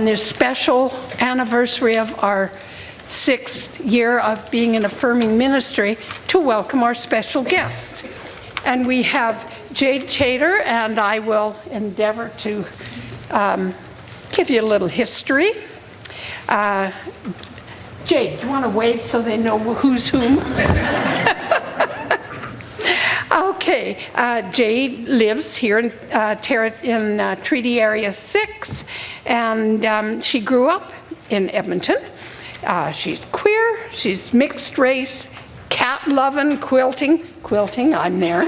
on this special anniversary of our 6th year of being an affirming ministry to welcome our special guests. And we have Jade Chater, and I will endeavor to give you a little history. Jade, do you want to wave so they know who's whom? Okay, Jade lives here in Treaty Area 6, and she grew up in Edmonton. She's queer, she's mixed race, cat-loving, quilting, I'm there,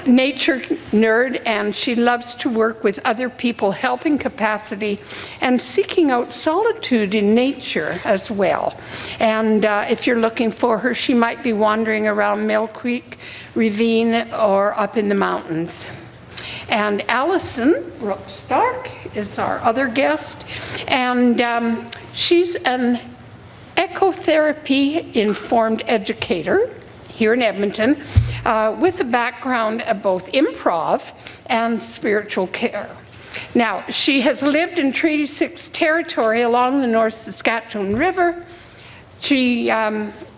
nature nerd, and she loves to work with other people, helping capacity and seeking out solitude in nature as well. And if you're looking for her, she might be wandering around Mill Creek Ravine or up in the mountains. And Allison Brooks Stark is our other guest, and she's an ecotherapy-informed educator here in Edmonton with a background of both improv and spiritual care. Now, she has lived in Treaty 6 territory along the North Saskatchewan River. She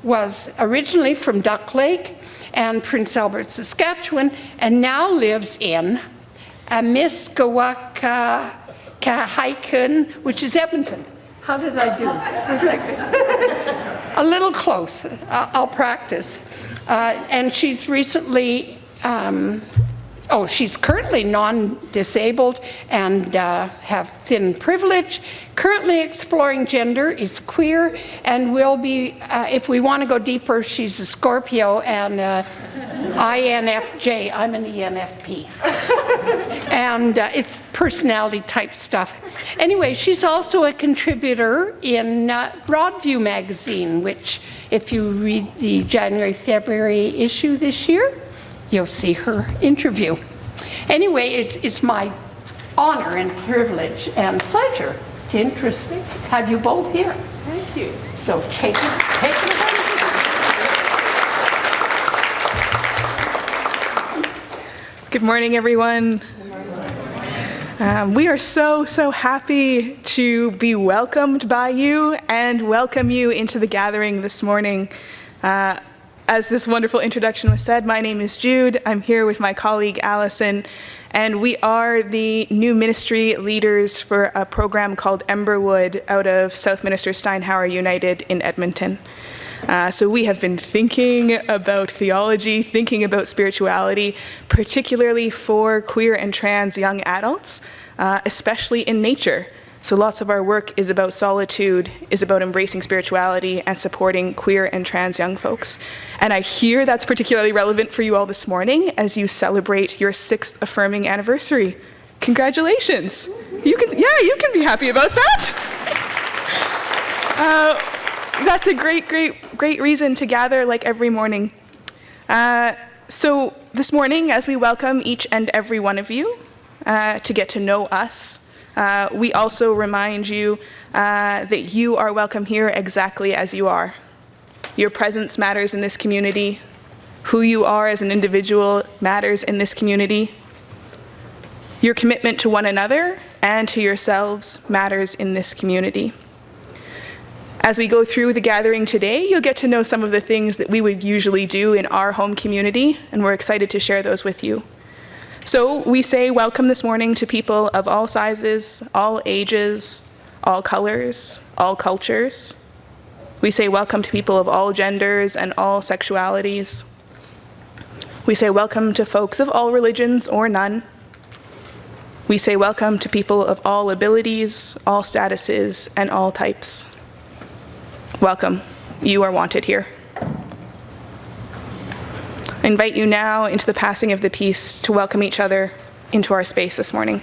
was originally from Duck Lake and Prince Albert, Saskatchewan, and now lives in Amiskawakahiken, which is Edmonton. How did I do? A little close. I'll practice. And she's recently, she's currently non-disabled and have thin privilege. Currently exploring gender, is queer, and will be, if we want to go deeper, she's a Scorpio and INFJ. I'm an ENFP. And it's personality type stuff. Anyway, she's also a contributor in Broadview magazine, which if you read the January-February issue this year, you'll see her interview. Anyway, it's my honor and privilege and pleasure to have you both here. Thank you. So take it away. Good morning, everyone. We are so happy to be welcomed by you and welcome you into the gathering this morning. As this wonderful introduction was said, my name is Jude. I'm here with my colleague Allison, and we are the new ministry leaders for a program called Emberwood out of Southminster Steinhauer United in Edmonton. So we have been thinking about theology, thinking about spirituality, particularly for queer and trans young adults, especially in nature. So lots of our work is about solitude, is about embracing spirituality and supporting queer and trans young folks. And I hear that's particularly relevant for you all this morning as you celebrate your 6th affirming anniversary. Congratulations. You can be happy about that. That's a great reason to gather like every morning. So this morning, as we welcome each and every one of you to get to know us, we also remind you that you are welcome here exactly as you are. Your presence matters in this community. Who you are as an individual matters in this community. Your commitment to one another and to yourselves matters in this community. As we go through the gathering today, you'll get to know some of the things that we would usually do in our home community, and we're excited to share those with you. So we say welcome this morning to people of all sizes, all ages, all colors, all cultures. We say welcome to people of all genders and all sexualities. We say welcome to folks of all religions or none. We say welcome to people of all abilities, all statuses, and all types. Welcome. You are wanted here. I invite you now into the passing of the peace to welcome each other into our space this morning.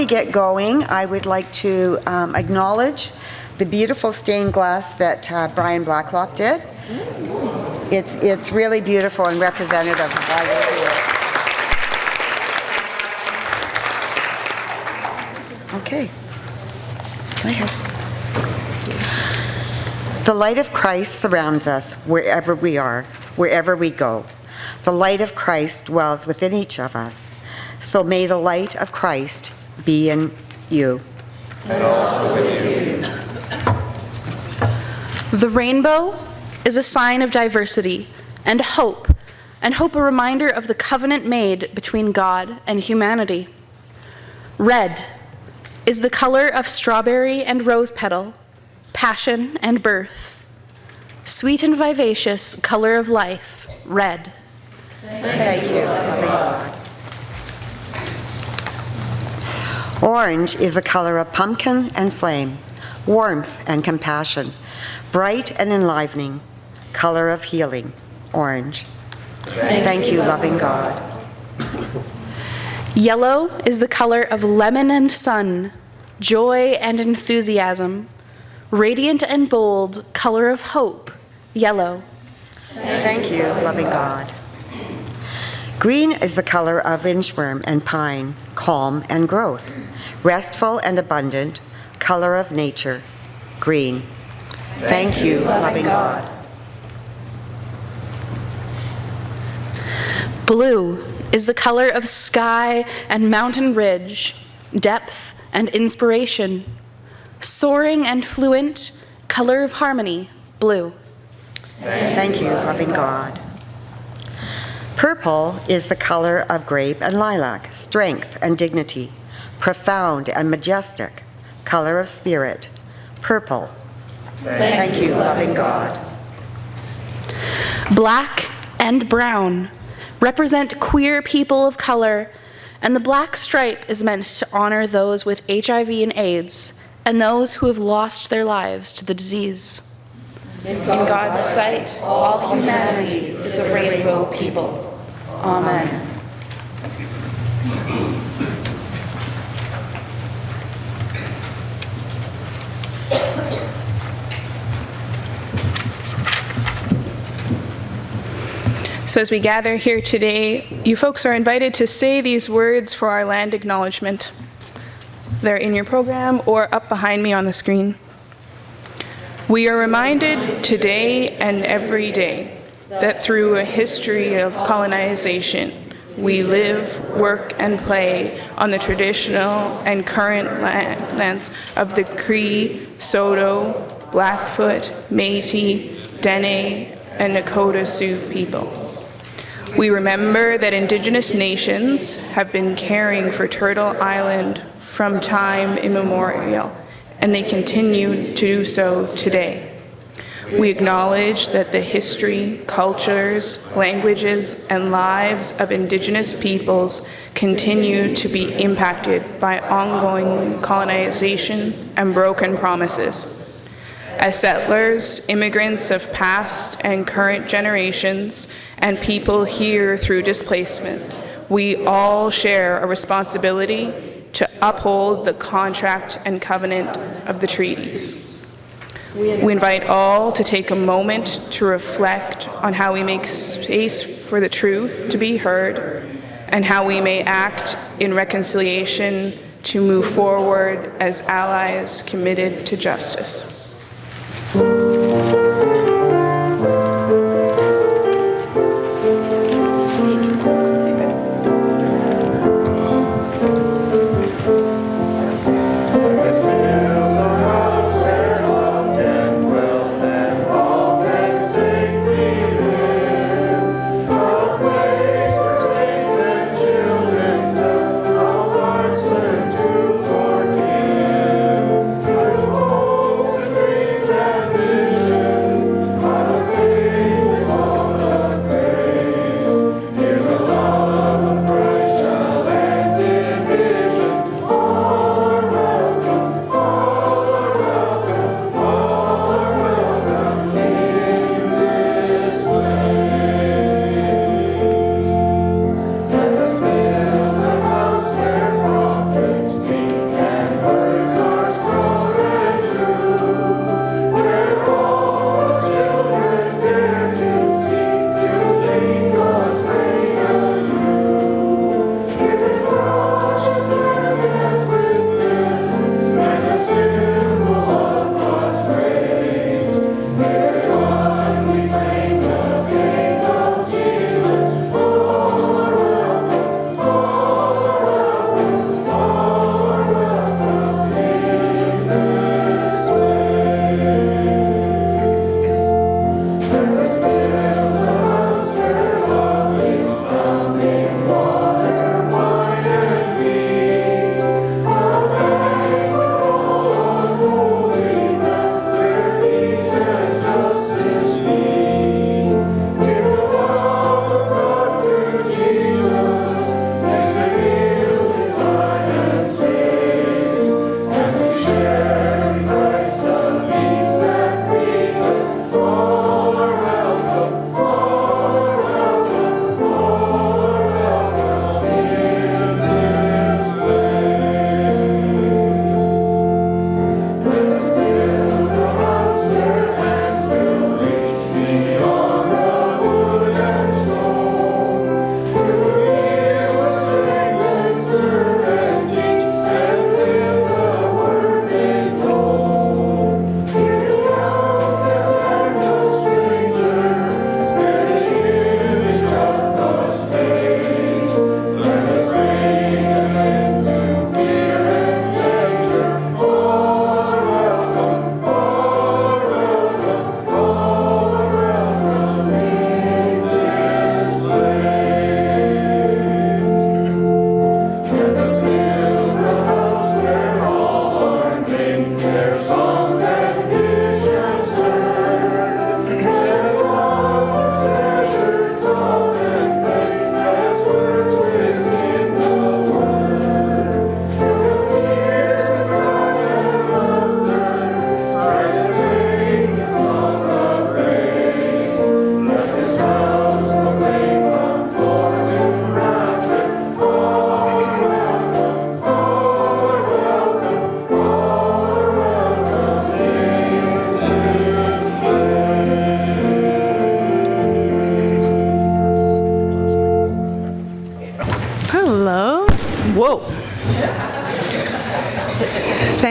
we get going, I would like to acknowledge the beautiful stained glass that Brian Blacklock did. It's really beautiful and representative of why we're here. Okay. Go ahead. The light of Christ surrounds us wherever we are, wherever we go. The light of Christ dwells within each of us. So may the light of Christ be in you. And also in you. The rainbow is a sign of diversity and hope a reminder of the covenant made between God and humanity. Red is the color of strawberry and rose petal, passion and birth. Sweet and vivacious color of life, red. Thank you, loving God. Orange is the color of pumpkin and flame, warmth and compassion, bright and enlivening, color of healing, orange. Thank you, loving God. Yellow is the color of lemon and sun, joy and enthusiasm, radiant and bold, color of hope, yellow. Thank you, loving God. Green is the color of inchworm and pine, calm and growth, restful and abundant, color of nature, green. Thank you, loving God. Blue is the color of sky and mountain ridge, depth and inspiration, soaring and fluent, color of harmony, blue. Thank you, loving God. Purple is the color of grape and lilac, strength and dignity, profound and majestic, color of spirit, purple. Thank you, loving God. Black and brown represent queer people of color, and the black stripe is meant to honor those with HIV and AIDS and those who have lost their lives to the disease. In God's sight, all humanity is a rainbow people. Amen. So as we gather here today, you folks are invited to say these words for our land acknowledgement. They're in your program or up behind me on the screen. We are reminded today and every day that through a history of colonization, we live, work, and play on the traditional and current lands of the Cree, Saulteaux, Blackfoot, Métis, Dene, and Nakota Sioux people. We remember that Indigenous nations have been caring for Turtle Island from time immemorial, and they continue to do so today. We acknowledge that the history, cultures, languages, and lives of Indigenous peoples continue to be impacted by ongoing colonization and broken promises. As settlers, immigrants of past and current generations, and people here through displacement, we all share a responsibility to uphold the contract and covenant of the treaties. We invite all to take a moment to reflect on how we make space for the truth to be heard and how we may act in reconciliation to move forward as allies committed to justice. Forgive, with hopes and dreams and visions.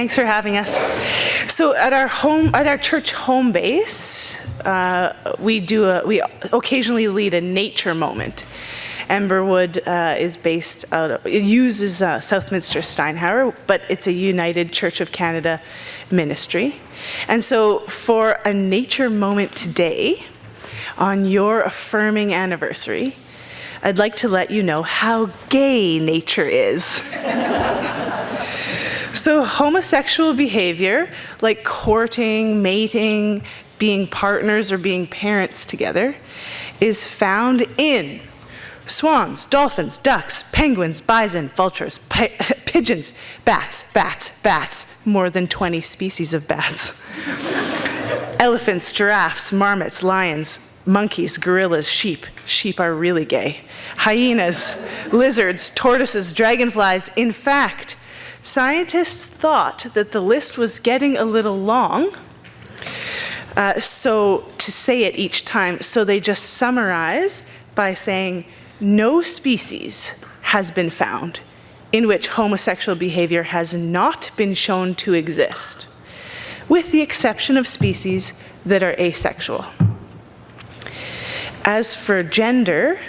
Thanks for having us. So at our church home base, we occasionally lead a nature moment. Emberwood is based out of, it uses Southminster Steinhauer, but it's a United Church of Canada ministry. And so for a nature moment today, on your affirming anniversary, I'd like to let you know how gay nature is. So homosexual behavior, like courting, mating, being partners, or being parents together, is found in swans, dolphins, ducks, penguins, bison, vultures, pigeons, bats, more than 20 species of bats, elephants, giraffes, marmots, lions, monkeys, gorillas, sheep are really gay, hyenas, lizards, tortoises, dragonflies. In fact, scientists thought that the list was getting a little long, so to say it each time, so they just summarize by saying, no species has been found in which homosexual behavior has not been shown to exist, with the exception of species that are asexual. As for gender,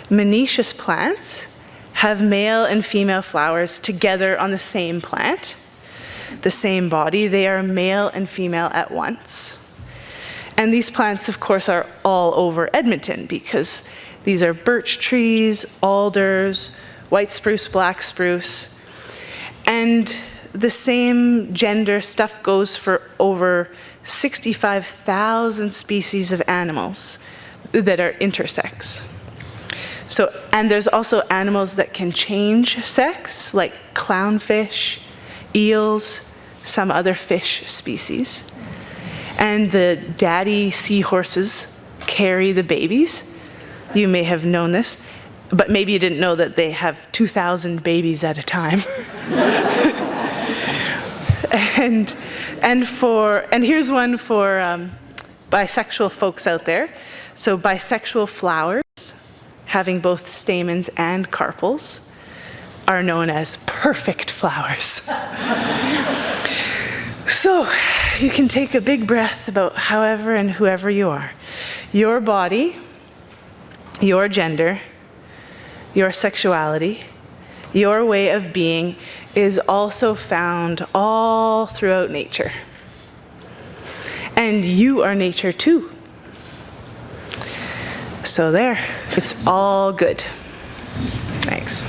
monoecious plants have male and female flowers together on the same plant, the same body. They are male and female at once. And these plants, of course, are all over Edmonton because these are birch trees, alders, white spruce, black spruce. And the same gender stuff goes for over 65,000 species of animals that are intersex. So, and there's also animals that can change sex, like clownfish, eels, some other fish species. And the daddy seahorses carry the babies. You may have known this, but maybe you didn't know that they have 2,000 babies at a time. and here's one for bisexual folks out there. So bisexual flowers, having both stamens and carpels, are known as perfect flowers. So you can take a big breath about however and whoever you are. Your body, your gender, your sexuality, your way of being is also found all throughout nature. And you are nature too. So there, it's all good. Thanks.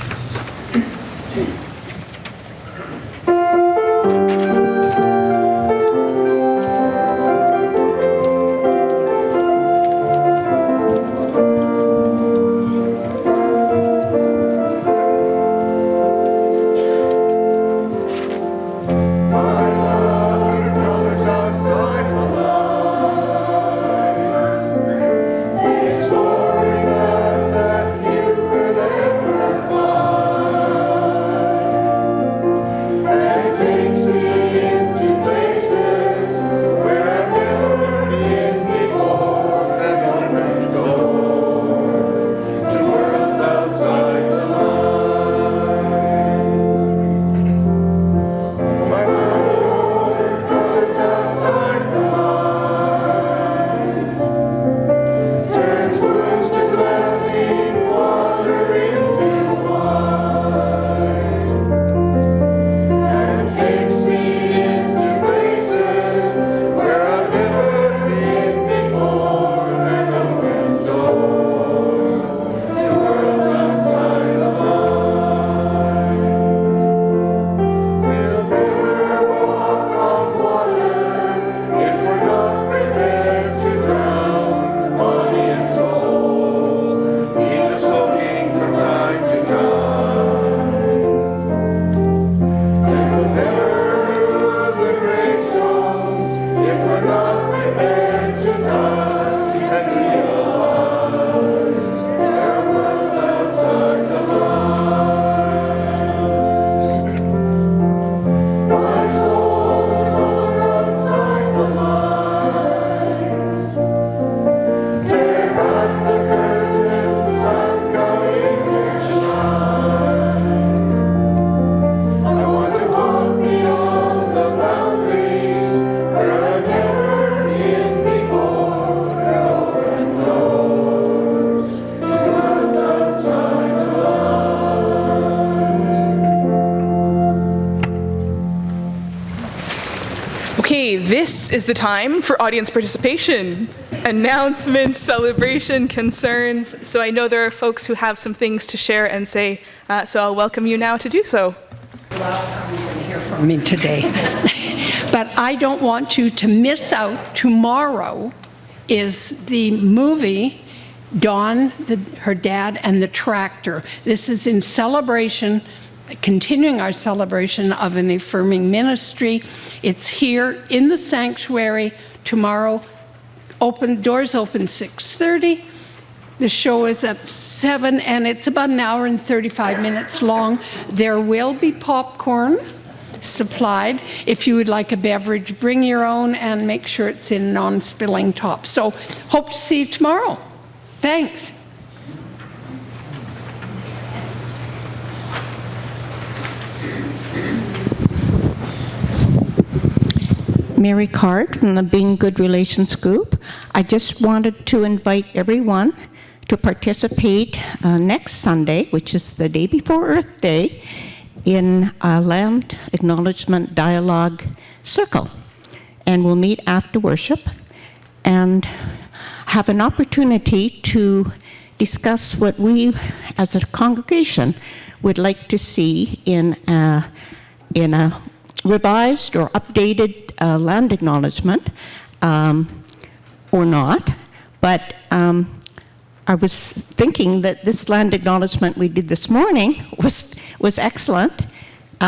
Okay, this is the time for audience participation. Announcements, celebration, concerns. So I know there are folks who have some things to share and say, so I'll welcome you now to do so. Last time you're going to hear from me today. But I don't want you to miss out. Tomorrow is the movie Dawn, her dad, and the tractor. This is in celebration, continuing our celebration of an affirming ministry. It's here in the sanctuary tomorrow. Doors open 6:30. The show is at 7, and it's about an hour and 35 minutes long. There will be popcorn supplied. If you would like a beverage, bring your own and make sure it's in non-spilling top. So hope to see you tomorrow. Thanks. Mary Card from the Being Good Relations Group. I just wanted to invite everyone to participate next Sunday, which is the day before Earth Day, in a Land Acknowledgement Dialogue Circle. And we'll meet after worship and have an opportunity to discuss what we as a congregation would like to see in a revised or updated land acknowledgement, or not. But I was thinking that this land acknowledgement we did this morning was excellent.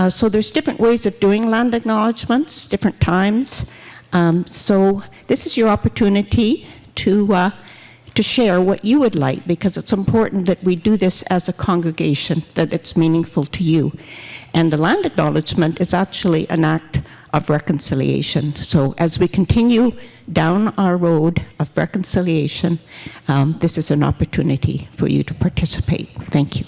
So there's different ways of doing land acknowledgements, different times. So this is your opportunity to share what you would like, because it's important that we do this as a congregation, that it's meaningful to you. And the land acknowledgement is actually an act of reconciliation. So as we continue down our road of reconciliation, this is an opportunity for you to participate. Thank you.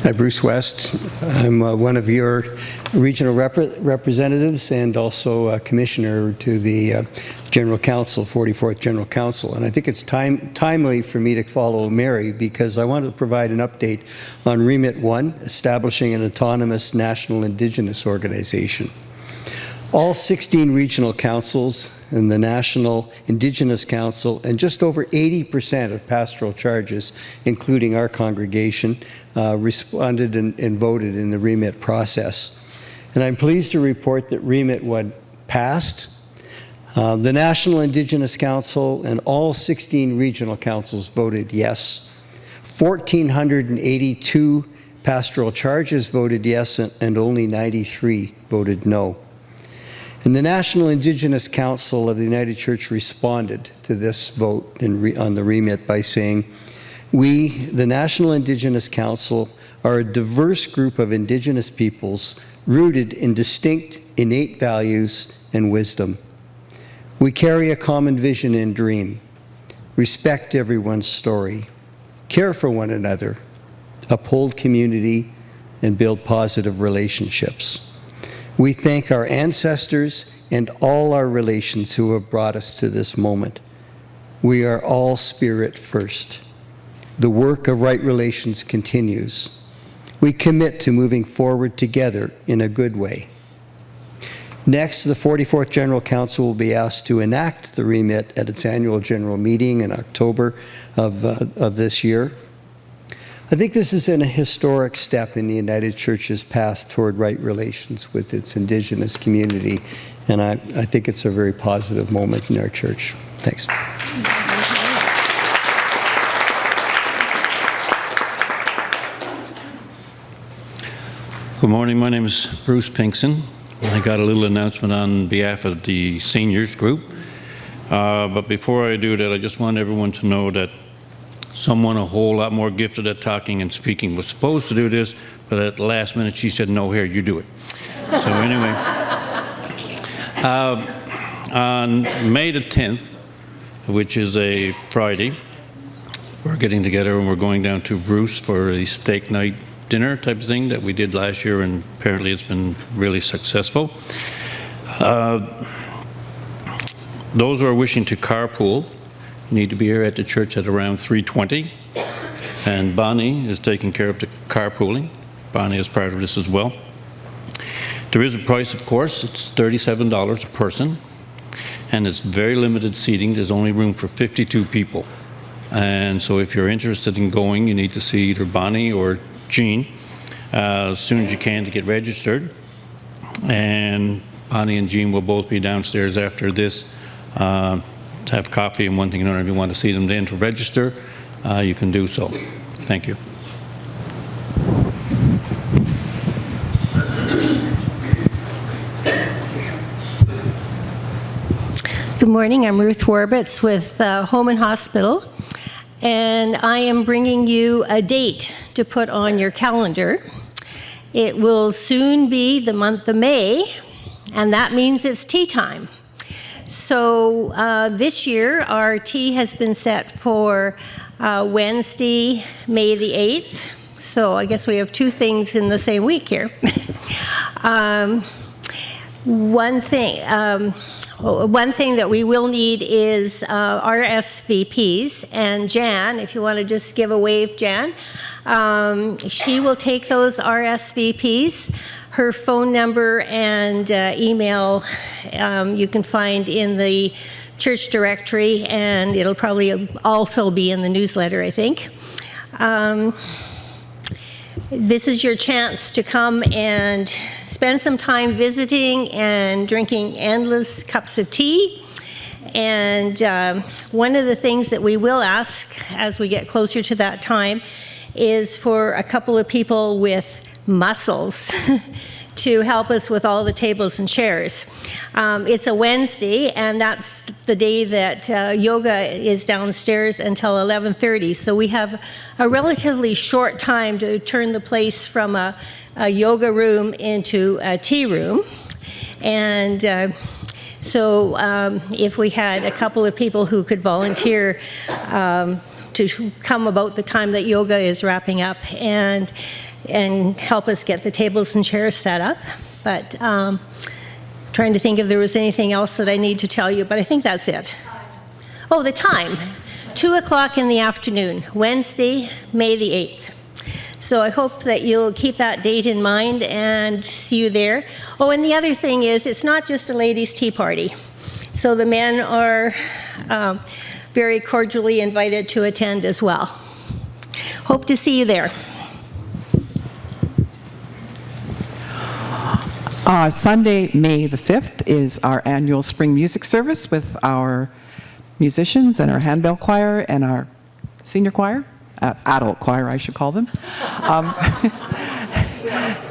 Hi, Bruce West. I'm one of your regional representatives and also a commissioner to the General Council, 44th General Council. And I think it's timely for me to follow Mary, because I want to provide an update on Remit 1, establishing an autonomous national Indigenous organization. All 16 regional councils and the National Indigenous Council, and just over 80% of pastoral charges, including our congregation, responded and voted in the Remit process. And I'm pleased to report that Remit 1 passed. The National Indigenous Council and all 16 regional councils voted yes. 1,482 pastoral charges voted yes, and only 93 voted no. And the National Indigenous Council of the United Church responded to this vote on the Remit by saying, "We, the National Indigenous Council, are a diverse group of Indigenous peoples rooted in distinct innate values and wisdom. We carry a common vision and dream, respect everyone's story, care for one another, uphold community, and build positive relationships. We thank our ancestors and all our relations who have brought us to this moment. We are all spirit first. The work of right relations continues. We commit to moving forward together in a good way." Next, the 44th General Council will be asked to enact the Remit at its annual general meeting in October of this year. I think this is a historic step in the United Church's path toward right relations with its Indigenous community, and I think it's a very positive moment in our church. Thanks. Good morning. My name is Bruce Pinkson. I got a little announcement on behalf of the seniors group. But before I do that, I just want everyone to know that someone a whole lot more gifted at talking and speaking was supposed to do this, but at the last minute she said, "No, here, you do it." So anyway, on May the 10th, which is a Friday, we're getting together and we're going down to Bruce for a steak night dinner type of thing that we did last year, and apparently it's been really successful. Those who are wishing to carpool need to be here at the church at around 3:20. And Bonnie is taking care of the carpooling. Bonnie is part of this as well. There is a price, of course. It's $37 a person, and it's very limited seating. There's only room for 52 people. And so if you're interested in going, you need to see either Bonnie or Jean as soon as you can to get registered. And Bonnie and Jean will both be downstairs after this to have coffee and one thing or another. If you want to see them then to register, you can do so. Thank you. Good morning, I'm Ruth Warbitz with Home and Hospital, and I am bringing you a date to put on your calendar. It will soon be the month of May, and that means it's tea time. So this year, our tea has been set for Wednesday, May the 8th. So I guess we have two things in the same week here. One thing that we will need is RSVPs, and Jan, if you want to just give a wave, Jan, she will take those RSVPs. Her phone number and email you can find in the church directory, and it'll probably also be in the newsletter, I think. This is your chance to come and spend some time visiting and drinking endless cups of tea. And one of the things that we will ask as we get closer to that time is for a couple of people with muscles to help us with all the tables and chairs. It's a Wednesday, and that's the day that yoga is downstairs until 11:30. So we have a relatively short time to turn the place from a yoga room into a tea room. And so if we had a couple of people who could volunteer to come about the time that yoga is wrapping up and help us get the tables and chairs set up. But trying to think if there was anything else that I need to tell you, but I think that's it. Oh, the time, 2 o'clock in the afternoon, Wednesday, May the 8th. So I hope that you'll keep that date in mind and see you there. Oh, and the other thing is, it's not just a ladies' tea party. So the men are very cordially invited to attend as well. Hope to see you there. Sunday, May the 5th is our annual spring music service with our musicians and our handbell choir and our senior choir, adult choir I should call them.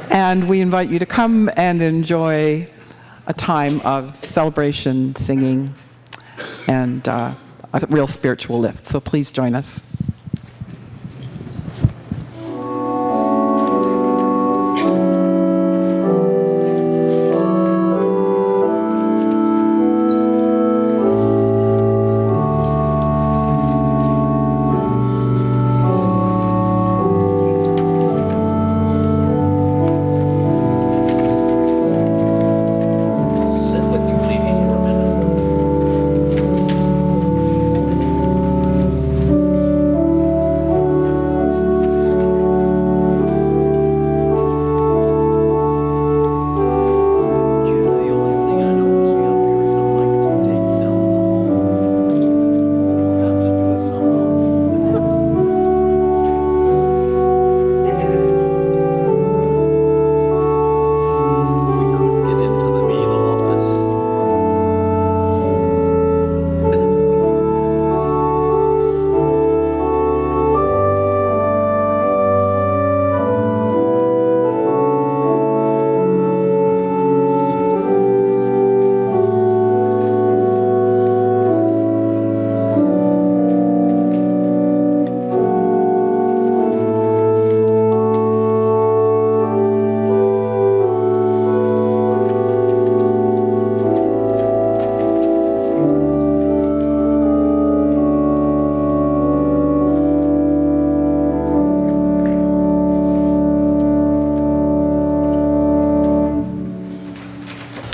And we invite you to come and enjoy a time of celebration, singing, and a real spiritual lift. So please join us.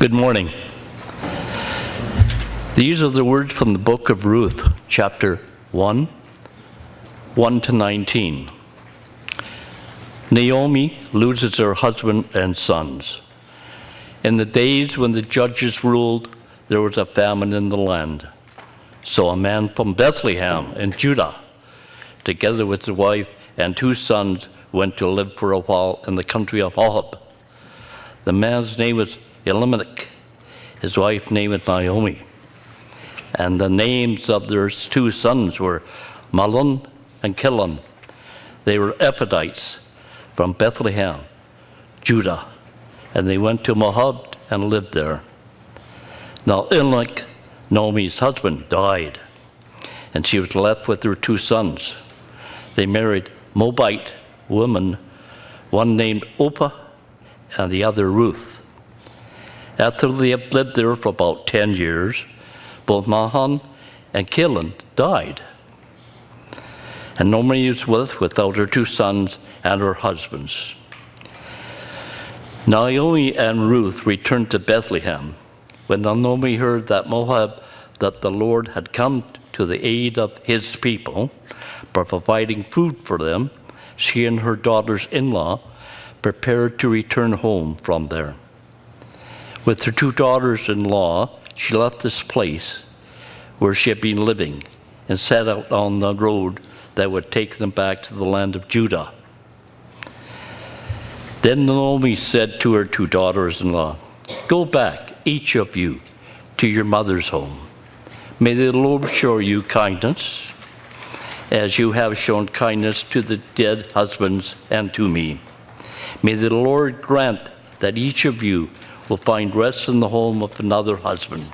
Good morning. These are the words from the book of Ruth, chapter 1, 1-19. Naomi loses her husband and sons. In the days when the judges ruled, there was a famine in the land. So a man from Bethlehem in Judah, together with his wife and 2 sons, went to live for a while in the country of Moab. The man's name was Elimelech. His wife's name was Naomi. And the names of their 2 sons were Mahlon and Chilion. They were Ephraites from Bethlehem, Judah, and they went to Moab and lived there. Now Elimelech, Naomi's husband, died, and she was left with her 2 sons. They married Moabite women, one named Orpah and the other Ruth. After they had lived there for about 10 years, both Mahlon and Chilion died. And Naomi was without her 2 sons and her husbands. Naomi and Ruth returned to Bethlehem. When Naomi heard that the Lord had come to the aid of his people by providing food for them, she and her daughters-in-law prepared to return home from there. With her 2 daughters-in-law, she left this place where she had been living and set out on the road that would take them back to the land of Judah. Then Naomi said to her 2 daughters-in-law, "Go back, each of you, to your mother's home. May the Lord show you kindness, as you have shown kindness to the dead husbands and to me. May the Lord grant that each of you will find rest in the home of another husband."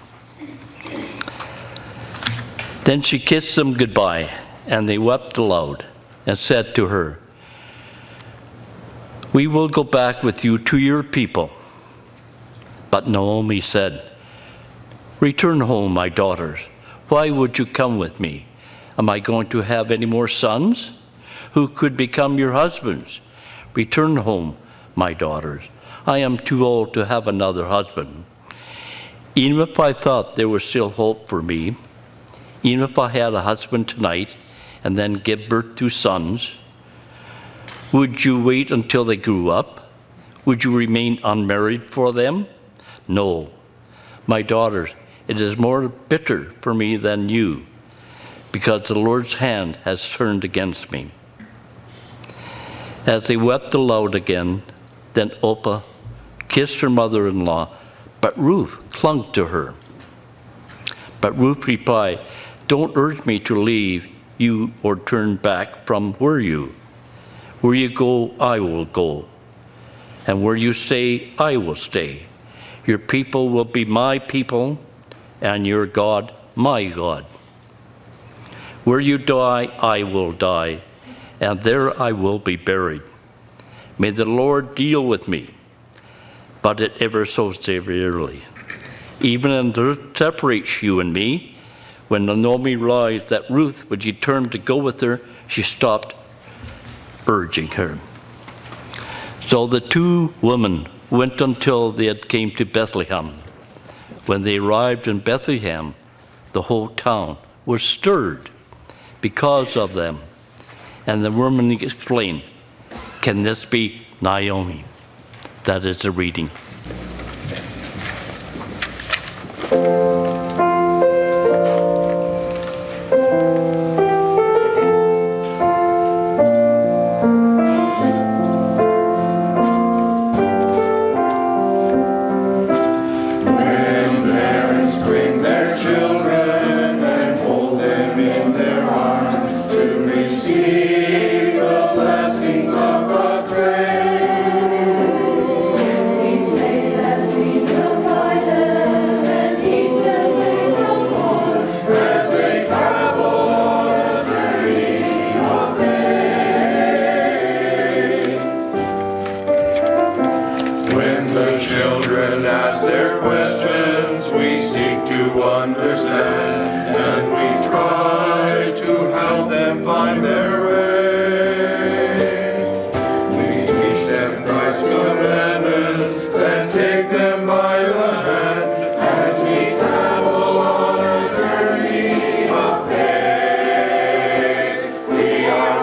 Then she kissed them goodbye, and they wept aloud and said to her, "We will go back with you to your people." But Naomi said, "Return home, my daughters. Why would you come with me? Am I going to have any more sons? Who could become your husbands? Return home, my daughters. I am too old to have another husband. Even if I thought there was still hope for me, even if I had a husband tonight and then give birth to sons, would you wait until they grew up? Would you remain unmarried for them? No, my daughters, it is more bitter for me than you, because the Lord's hand has turned against me." As they wept aloud again, then Orpah kissed her mother-in-law, but Ruth clung to her. But Ruth replied, "Don't urge me to leave you or turn back from where you. Where you go, I will go. And where you stay, I will stay. Your people will be my people, and your God, my God. Where you die, I will die, and there I will be buried. May the Lord deal with me, but it ever so severely. Even as it separates you and me." When Naomi realized that Ruth would determine to go with her, she stopped urging her. So the 2 women went until they had came to Bethlehem. When they arrived in Bethlehem, the whole town was stirred because of them. And the woman explained, "Can this be Naomi?" That is the reading. We are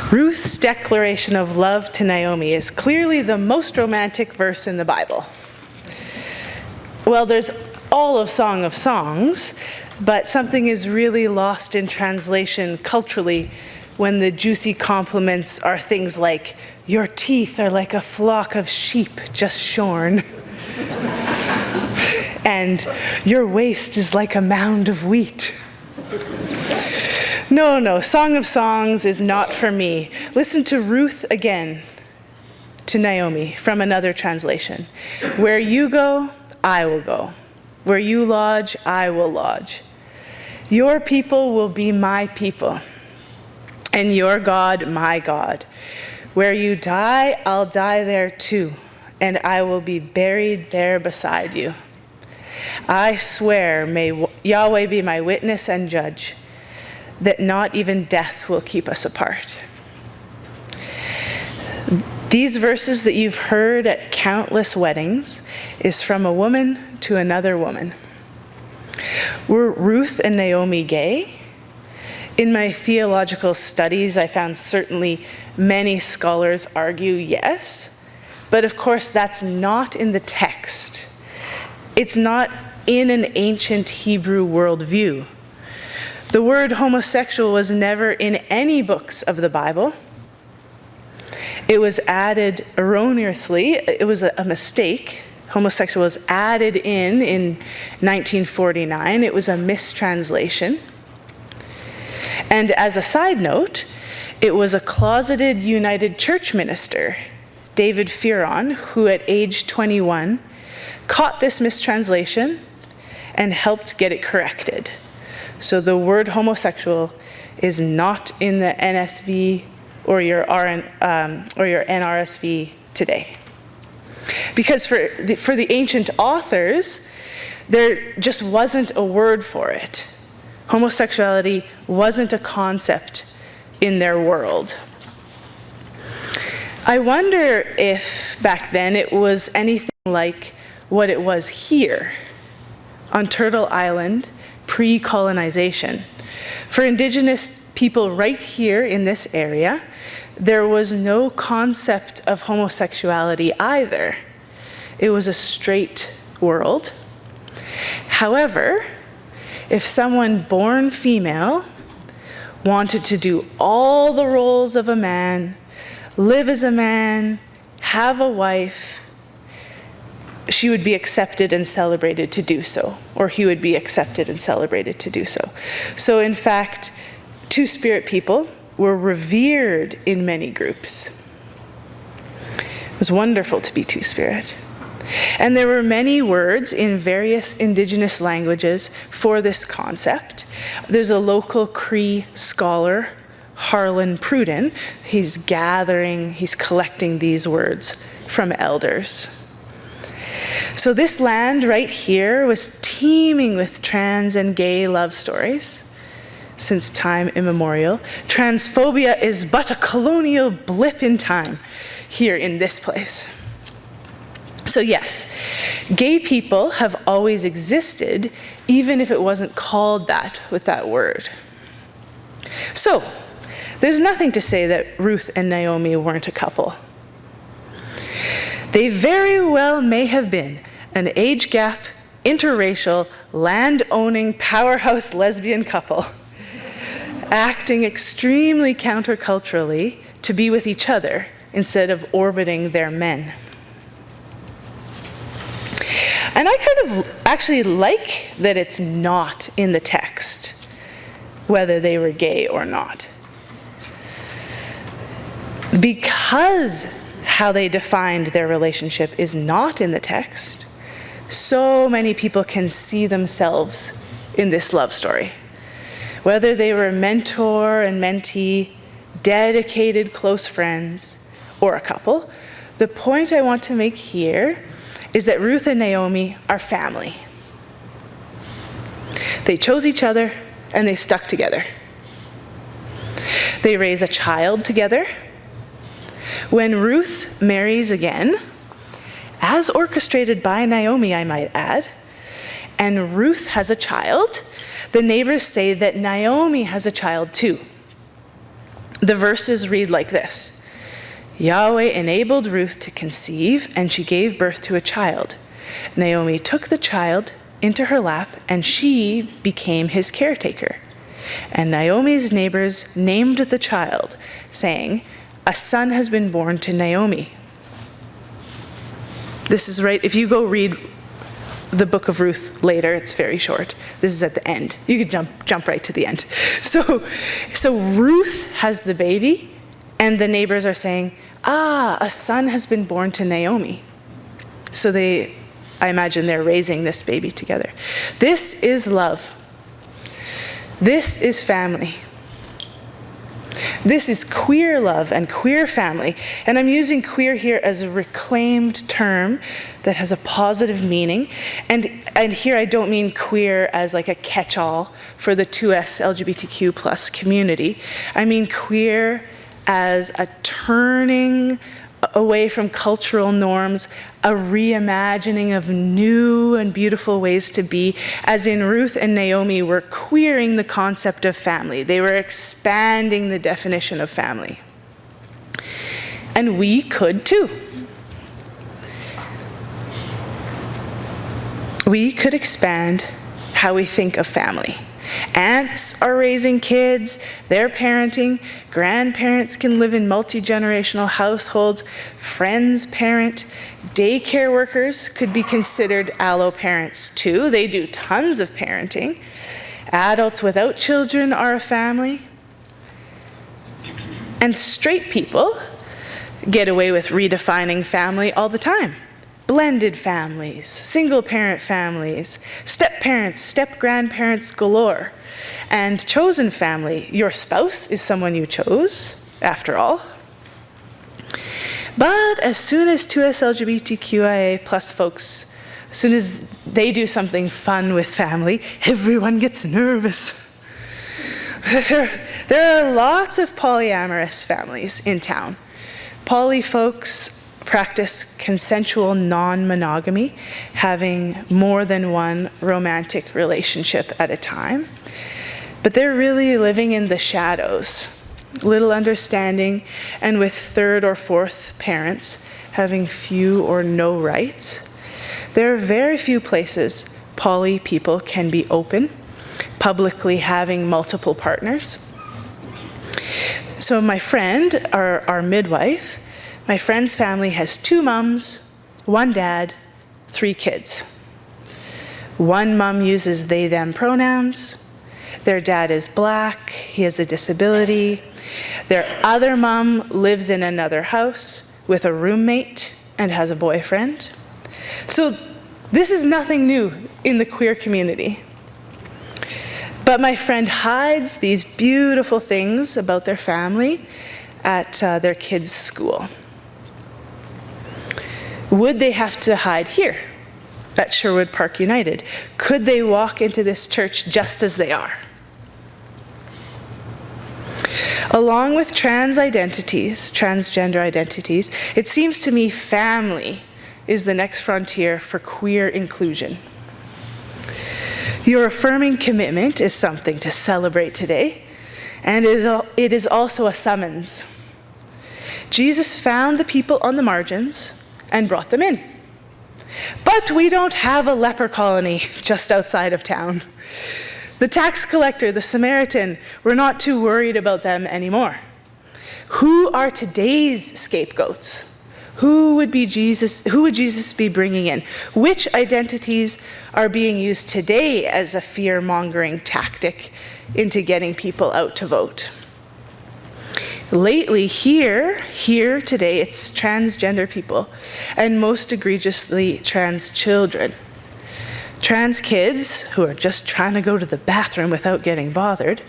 Ruth's declaration of love to Naomi is clearly the most romantic verse in the Bible. Well, there's all of Song of Songs, but something is really lost in translation culturally when the juicy compliments are things like, "Your teeth are like a flock of sheep just shorn," and "Your waist is like a mound of wheat." No, Song of Songs is not for me. Listen to Ruth again, to Naomi, from another translation. "Where you go, I will go. Where you lodge, I will lodge. Your people will be my people, and your God, my God. Where you die, I'll die there too, and I will be buried there beside you. I swear, may Yahweh be my witness and judge, that not even death will keep us apart." These verses that you've heard at countless weddings is from a woman to another woman. Were Ruth and Naomi gay? In my theological studies, I found certainly many scholars argue yes, but of course that's not in the text. It's not in an ancient Hebrew worldview. The word homosexual was never in any books of the Bible. It was added erroneously. It was a mistake. Homosexual was added in 1949. It was a mistranslation. And as a side note, it was a closeted United Church minister, David Fearon, who at age 21 caught this mistranslation and helped get it corrected. So the word homosexual is not in the NSV or your NRSV today. Because for the ancient authors, there just wasn't a word for it. Homosexuality wasn't a concept in their world. I wonder if back then it was anything like what it was here on Turtle Island pre-colonization. For Indigenous people right here in this area, there was no concept of homosexuality either. It was a straight world. However, if someone born female wanted to do all the roles of a man, live as a man, have a wife, she would be accepted and celebrated to do so, or he would be accepted and celebrated to do so. So in fact, Two-Spirit people were revered in many groups. It was wonderful to be Two-Spirit. And there were many words in various Indigenous languages for this concept. There's a local Cree scholar, Harlan Pruden. He's collecting these words from elders. So this land right here was teeming with trans and gay love stories since time immemorial. Transphobia is but a colonial blip in time here in this place. So yes, gay people have always existed, even if it wasn't called that with that word. So there's nothing to say that Ruth and Naomi weren't a couple. They very well may have been an age gap, interracial, land-owning, powerhouse lesbian couple, acting extremely counterculturally to be with each other instead of orbiting their men. And I kind of actually like that it's not in the text whether they were gay or not. Because how they defined their relationship is not in the text, so many people can see themselves in this love story. Whether they were mentor and mentee, dedicated close friends, or a couple, The point I want to make here is that Ruth and Naomi are family. They chose each other and they stuck together. They raise a child together. When Ruth marries again, as orchestrated by Naomi, I might add, and Ruth has a child, the neighbors say that Naomi has a child too. The verses read like this: Yahweh enabled Ruth to conceive, and she gave birth to a child. Naomi took the child into her lap, and she became his caretaker. And Naomi's neighbors named the child, saying, a son has been born to Naomi. This is right, if you go read the book of Ruth later, it's very short. This is at the end. You could jump right to the end. So Ruth has the baby, and the neighbors are saying, a son has been born to Naomi. So I imagine they're raising this baby together. This is love. This is family. This is queer love and queer family. And I'm using queer here as a reclaimed term that has a positive meaning. And here I don't mean queer as like a catch-all for the 2S LGBTQ plus community. I mean queer as a turning away from cultural norms, a reimagining of new and beautiful ways to be, as in Ruth and Naomi were queering the concept of family. They were expanding the definition of family. And we could too. We could expand how we think of family. Aunts are raising kids, they're parenting, grandparents can live in multi-generational households, friends parent, daycare workers could be considered allo parents too. They do tons of parenting. Adults without children are a family. And straight people get away with redefining family all the time. Blended families, single-parent families, step-parents, step-grandparents galore, and chosen family. Your spouse is someone you chose, after all. But as soon as 2S LGBTQIA plus folks, as soon as they do something fun with family, everyone gets nervous. There are lots of polyamorous families in town. Poly folks practice consensual non-monogamy, having more than one romantic relationship at a time. But they're really living in the shadows, little understanding, and with third or fourth parents having few or no rights. There are very few places poly people can be open, publicly having multiple partners. So my friend, our midwife, my friend's family has 2 moms, 1 dad, 3 kids. One mom uses they, them pronouns. Their dad is black, he has a disability. Their other mom lives in another house with a roommate and has a boyfriend. So this is nothing new in the queer community. But my friend hides these beautiful things about their family at their kids' school. Would they have to hide here at Sherwood Park United? Could they walk into this church just as they are? Along with trans identities, transgender identities, it seems to me family is the next frontier for queer inclusion. Your affirming commitment is something to celebrate today, and it is also a summons. Jesus found the people on the margins and brought them in. But we don't have a leper colony just outside of town. The tax collector, the Samaritan, we're not too worried about them anymore. Who are today's scapegoats? Who would Jesus be bringing in? Which identities are being used today as a fear-mongering tactic into getting people out to vote? Lately, here today, it's transgender people, and most egregiously, trans children. Trans kids who are just trying to go to the bathroom without getting bothered,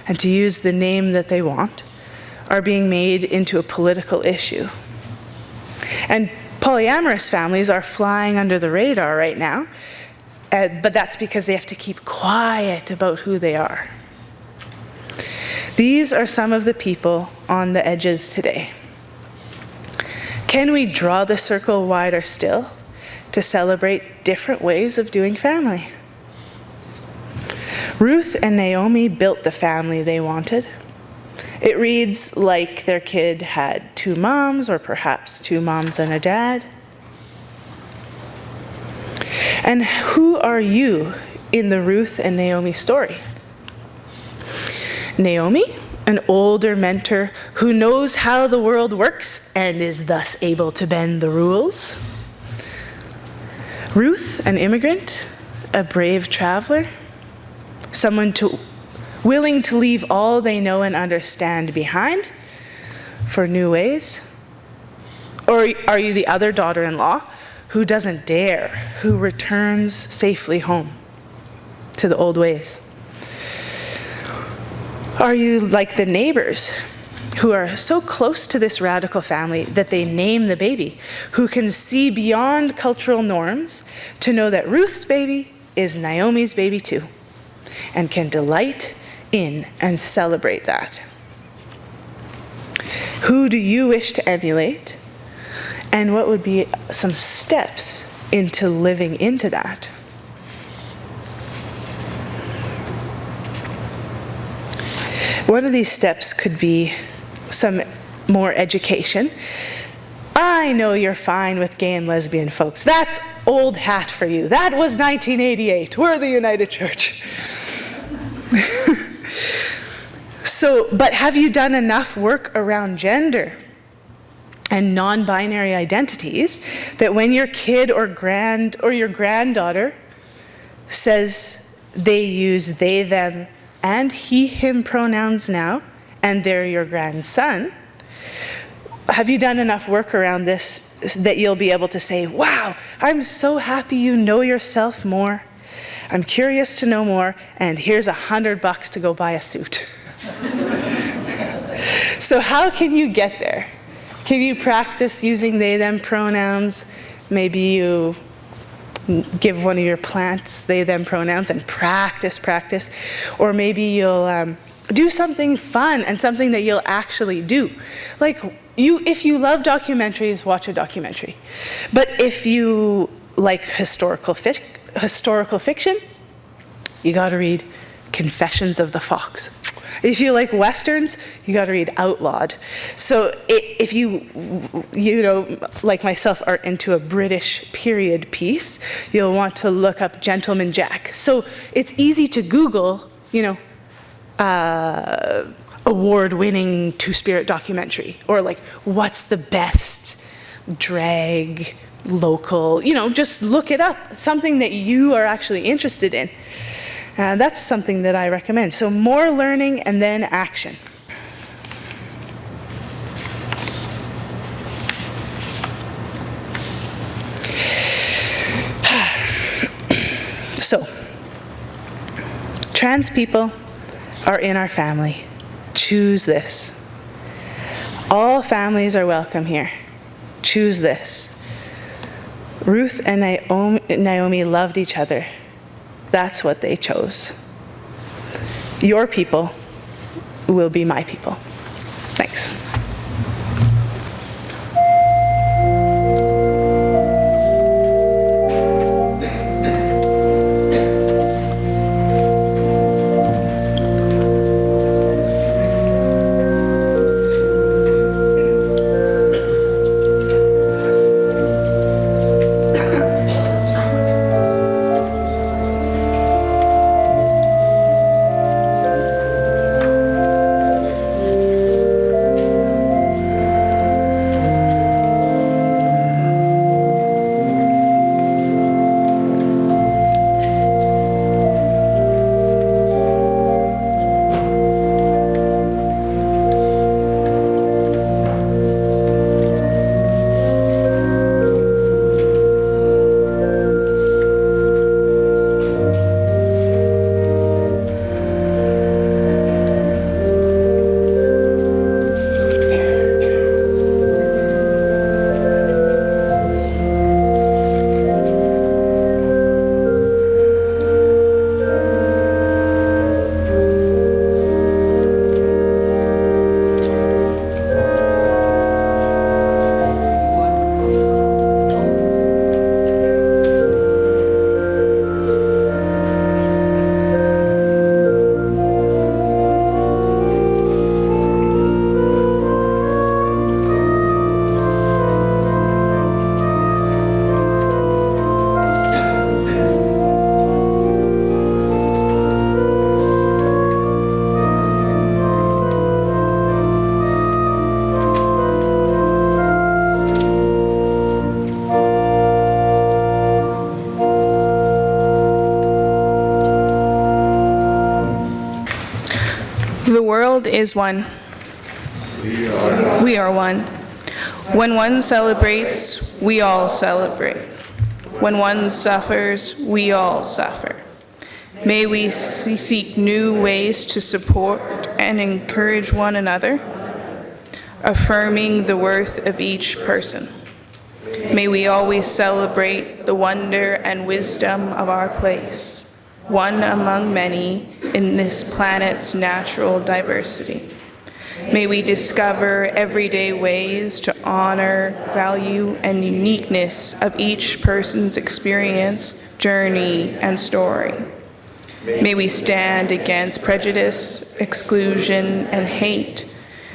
and to use the name that they want, are being made into a political issue. And polyamorous families are flying under the radar right now, but that's because they have to keep quiet about who they are. These are some of the people on the edges today. Can we draw the circle wider still to celebrate different ways of doing family? Ruth and Naomi built the family they wanted. It reads like their kid had 2 moms, or perhaps 2 moms and a dad. And who are you in the Ruth and Naomi story? Naomi, an older mentor who knows how the world works and is thus able to bend the rules. Ruth, an immigrant, a brave traveler, someone willing to leave all they know and understand behind for new ways? Or are you the other daughter-in-law who doesn't dare, who returns safely home to the old ways? Are you like the neighbors who are so close to this radical family that they name the baby, who can see beyond cultural norms to know that Ruth's baby is Naomi's baby too, and can delight in and celebrate that? Who do you wish to emulate? And what would be some steps into living into that? One of these steps could be some more education. I know you're fine with gay and lesbian folks. That's old hat for you. That was 1988. We're the United Church. But have you done enough work around gender and non-binary identities that when your kid or your granddaughter says they use they, them, and he, him pronouns now, and they're your grandson, have you done enough work around this that you'll be able to say, wow, I'm so happy you know yourself more. I'm curious to know more, and here's $100 to go buy a suit. So how can you get there? Can you practice using they, them pronouns? Maybe you give one of your plants they, them pronouns and practice. Or maybe you'll do something fun and something that you'll actually do. Like, if you love documentaries, watch a documentary. But if you like historical fiction, you got to read Confessions of the Fox. If you like Westerns, you got to read Outlawed. So if you like myself, are into a British period piece, you'll want to look up Gentleman Jack. So it's easy to Google, award-winning Two-Spirit documentary, or like, what's the best drag local, just look it up, something that you are actually interested in. That's something that I recommend. So more learning and then action. So, trans people are in our family. Choose this. All families are welcome here. Choose this. Ruth and Naomi loved each other. That's what they chose. Your people will be my people. Thanks. is one. We are one. When one celebrates, we all celebrate. When one suffers, we all suffer. May we seek new ways to support and encourage one another, affirming the worth of each person. May we always celebrate the wonder and wisdom of our place, one among many in this planet's natural diversity. May we discover everyday ways to honor, value, and uniqueness of each person's experience, journey, and story. May we stand against prejudice, exclusion, and hate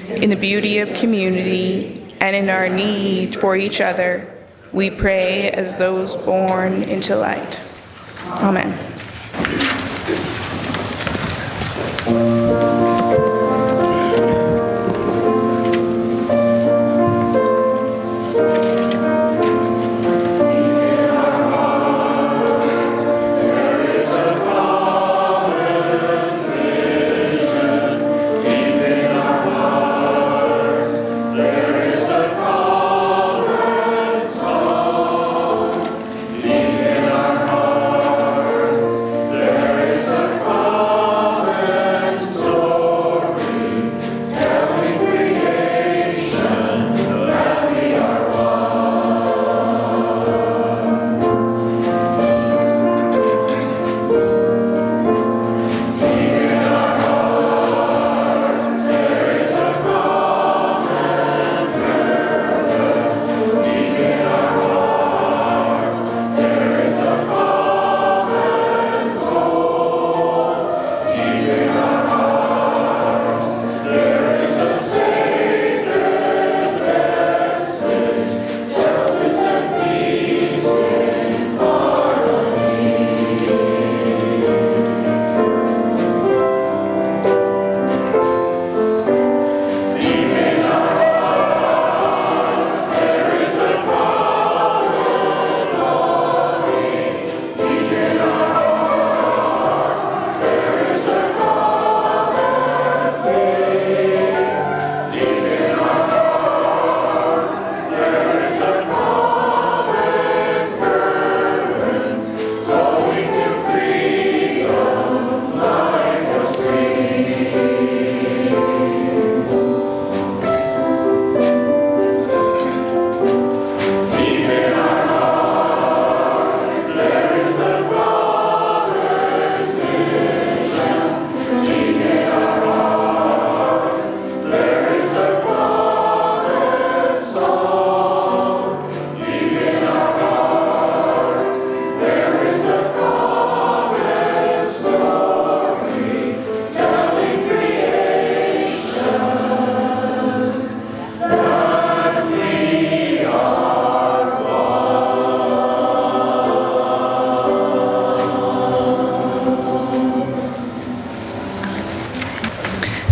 in the beauty of community and in our need for each other. We pray as those born into light. Amen.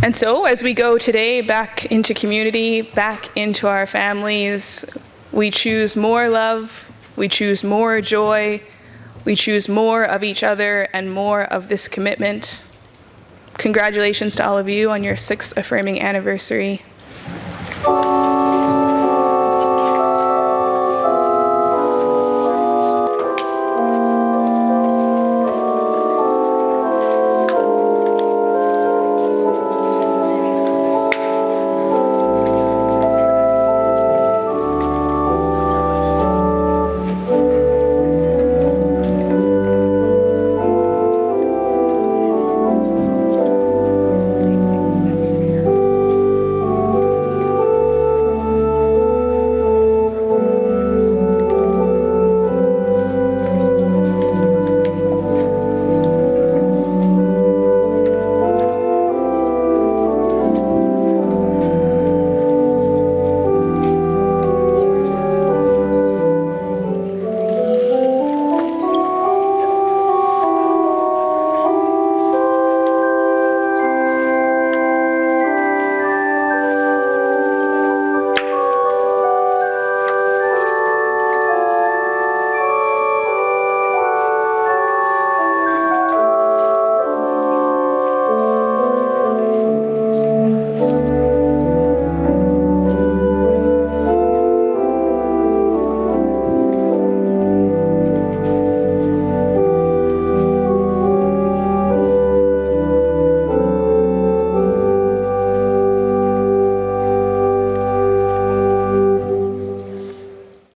And so as we go today back into community, back into our families, we choose more love, we choose more joy, we choose more of each other and more of this commitment. Congratulations to all of you on your 6th affirming anniversary.